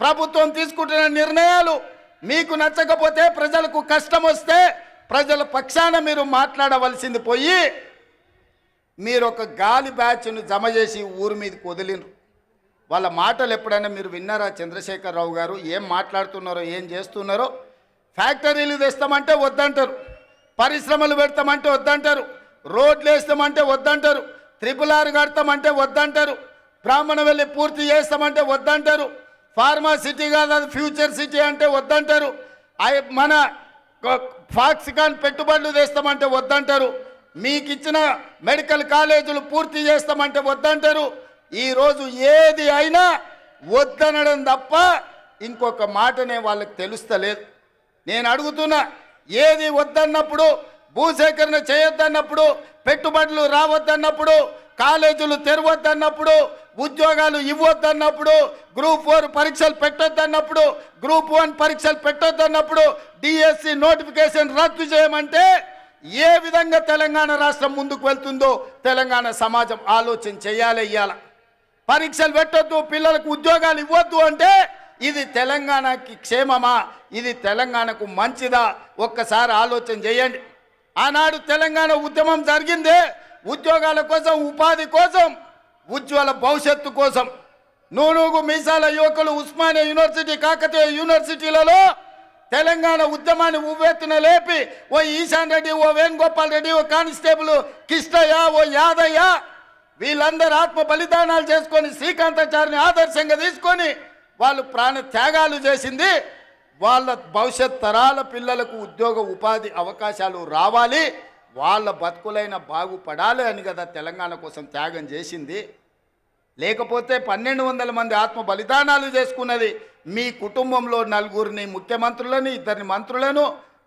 ప్రభుత్వం తీసుకుంటున్న నిర్ణయాలు మీకు నచ్చకపోతే, ప్రజలకు కష్టం వస్తే ప్రజల పక్షాన మీరు మాట్లాడవలసింది పోయి మీరు ఒక గాలి బ్యాచ్ను జమ చేసి ఊరి మీదకి వదిలినరు. వాళ్ళ మాటలు ఎప్పుడైనా మీరు విన్నారా? చంద్రశేఖరరావు గారు ఏం మాట్లాడుతున్నారో, ఏం చేస్తున్నారో? ఫ్యాక్టరీలు తెస్తామంటే వద్దంటారు, పరిశ్రమలు పెడతామంటే వద్దంటారు, రోడ్లు వేస్తామంటే వద్దంటారు, RRR కడతామంటే వద్దంటారు, బ్రాహ్మణవెల్లి పూర్తి చేస్తామంటే వద్దంటారు, ఫార్మా సిటీ కాదు అది ఫ్యూచర్ సిటీ అంటే వద్దంటారు, మన ఫాక్సికాన్ పెట్టుబడులు తెస్తామంటే వద్దంటారు, మీకు ఇచ్చిన మెడికల్ కాలేజీలు పూర్తి చేస్తామంటే వద్దంటారు. ఈరోజు ఏది అయినా వద్దనడం తప్ప ఇంకొక మాటనే వాళ్ళకి తెలుస్తలేదు. నేను అడుగుతున్నా, ఏది వద్దన్నప్పుడు, భూసేకరణ చేయొద్దన్నప్పుడు, పెట్టుబడులు రావద్దన్నప్పుడు, కాలేజీలు తెరవద్దన్నప్పుడు, ఉద్యోగాలు ఇవ్వద్దన్నప్పుడు, గ్రూప్ 4 పరీక్షలు పెట్టొద్దన్నప్పుడు, గ్రూప్ 1 పరీక్షలు పెట్టొద్దన్నప్పుడు, డిఎస్సి నోటిఫికేషన్ రద్దు చేయమంటే ఏ విధంగా తెలంగాణ రాష్ట్రం ముందుకు వెళ్తుందో తెలంగాణ సమాజం ఆలోచన చేయాలి. ఇయ్యాల పరీక్షలు పెట్టొద్దు, పిల్లలకు ఉద్యోగాలు ఇవ్వద్దు అంటే ఇది తెలంగాణకి క్షేమమా? ఇది తెలంగాణకు మంచిదా? ఒక్కసారి ఆలోచన చేయండి. ఆనాడు తెలంగాణ ఉద్యమం జరిగిందే ఉద్యోగాల కోసం, ఉపాధి కోసం, ఉజ్వల భవిష్యత్తు కోసం. నూనూగు మీసాల యువకులు ఉస్మానియా యూనివర్సిటీ, కాకతీయ యూనివర్సిటీలలో తెలంగాణ ఉద్యమాన్ని ఉవ్వెత్తున లేపి ఓ ఈశాన్ రెడ్డి, ఓ వేణుగోపాల్ రెడ్డి, ఓ కానిస్టేబుల్ కిష్టయ్య, ఓ యాదయ్య వీళ్ళందరూ ఆత్మ బలిదానాలు చేసుకొని శ్రీకాంతాచారిని ఆదర్శంగా తీసుకొని వాళ్ళు ప్రాణ త్యాగాలు చేసింది వాళ్ళ భవిష్యత్ తరాల పిల్లలకు ఉద్యోగ ఉపాధి అవకాశాలు రావాలి, వాళ్ళ బతుకులైన బాగుపడాలి అని కదా తెలంగాణ కోసం త్యాగం చేసింది. లేకపోతే 1200 మంది ఆత్మ బలిదానాలు చేసుకున్నది మీ కుటుంబంలో 4 ముఖ్యమంత్రులని, 2 మంత్రులను,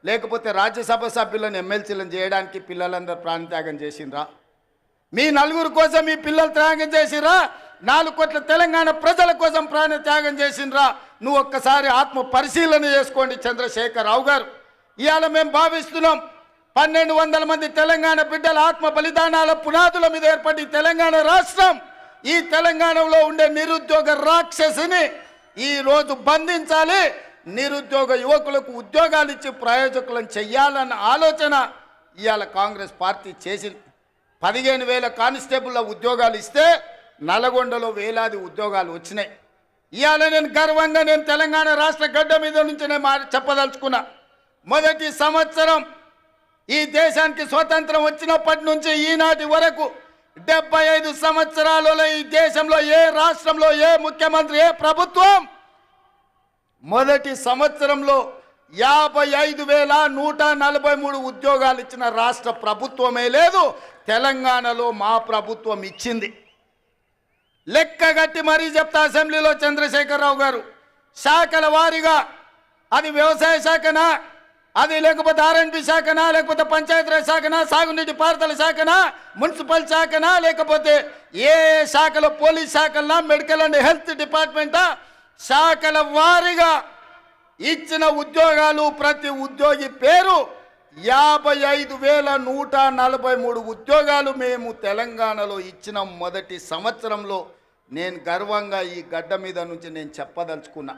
లేకపోతే రాజ్యసభ సభ్యులను, ఎమ్మెల్సీలను చేయడానికి పిల్లలందరూ ప్రాణత్యాగం చేసిండ్రా? మీ 4 కోసం మీ పిల్లలు త్యాగం చేసిరా? 4 కోట్ల తెలంగాణ ప్రజల కోసం ప్రాణ త్యాగం చేసిండ్రా? నువ్వు ఒక్కసారి ఆత్మ పరిశీలన చేసుకోండి చంద్రశేఖరరావు గారు. ఇవాళ మేము భావిస్తున్నాం 1200 మంది తెలంగాణ బిడ్డల ఆత్మ బలిదానాల పునాదుల మీద ఏర్పడి తెలంగాణ రాష్ట్రం, ఈ తెలంగాణలో ఉండే నిరుద్యోగ రాక్షసిని ఈరోజు బంధించాలి, నిరుద్యోగ యువకులకు ఉద్యోగాలు ఇచ్చి ప్రయోజకులను చెయ్యాలన్న ఆలోచన ఇవాళ కాంగ్రెస్ పార్టీ చేసింది. 15,000 కానిస్టేబుల్ల ఉద్యోగాలు ఇస్తే నల్గొండలో వేలాది ఉద్యోగాలు వచ్చినాయి. ఇవాళ నేను గర్వంగా తెలంగాణ రాష్ట్ర గడ్డ మీద నుంచి నేను చెప్పదలుచుకున్నా, మొదటి సంవత్సరం ఈ దేశానికి స్వతంత్రం వచ్చినప్పటి నుంచి ఈనాటి వరకు 75 సంవత్సరాలలో ఈ దేశంలో ఏ రాష్ట్రంలో ఏ ముఖ్యమంత్రి, ఏ ప్రభుత్వం మొదటి సంవత్సరంలో 55,143 ఉద్యోగాలు ఇచ్చిన రాష్ట్ర ప్రభుత్వమే లేదు. తెలంగాణలో మా ప్రభుత్వం ఇచ్చింది. లెక్కగట్టి మరీ చెప్తా అసెంబ్లీలో చంద్రశేఖరరావు గారు, శాఖల వారీగా అది వ్యవసాయ శాఖనా, అది లేకపోతే R&B శాఖనా, లేకపోతే పంచాయతీరాజ్ శాఖనా, సాగునీటి పారుదల శాఖనా, మున్సిపల్ శాఖనా, లేకపోతే ఏ శాఖలో, పోలీస్ శాఖలనా, మెడికల్ అండ్ హెల్త్ డిపార్ట్మెంటా, శాఖల వారీగా ఇచ్చిన ఉద్యోగాలు ప్రతి ఉద్యోగి పేరు 55,143 ఉద్యోగాలు మేము తెలంగాణలో ఇచ్చిన మొదటి సంవత్సరంలో నేను గర్వంగా ఈ గడ్డ మీద నుంచి నేను చెప్పదలుచుకున్నా.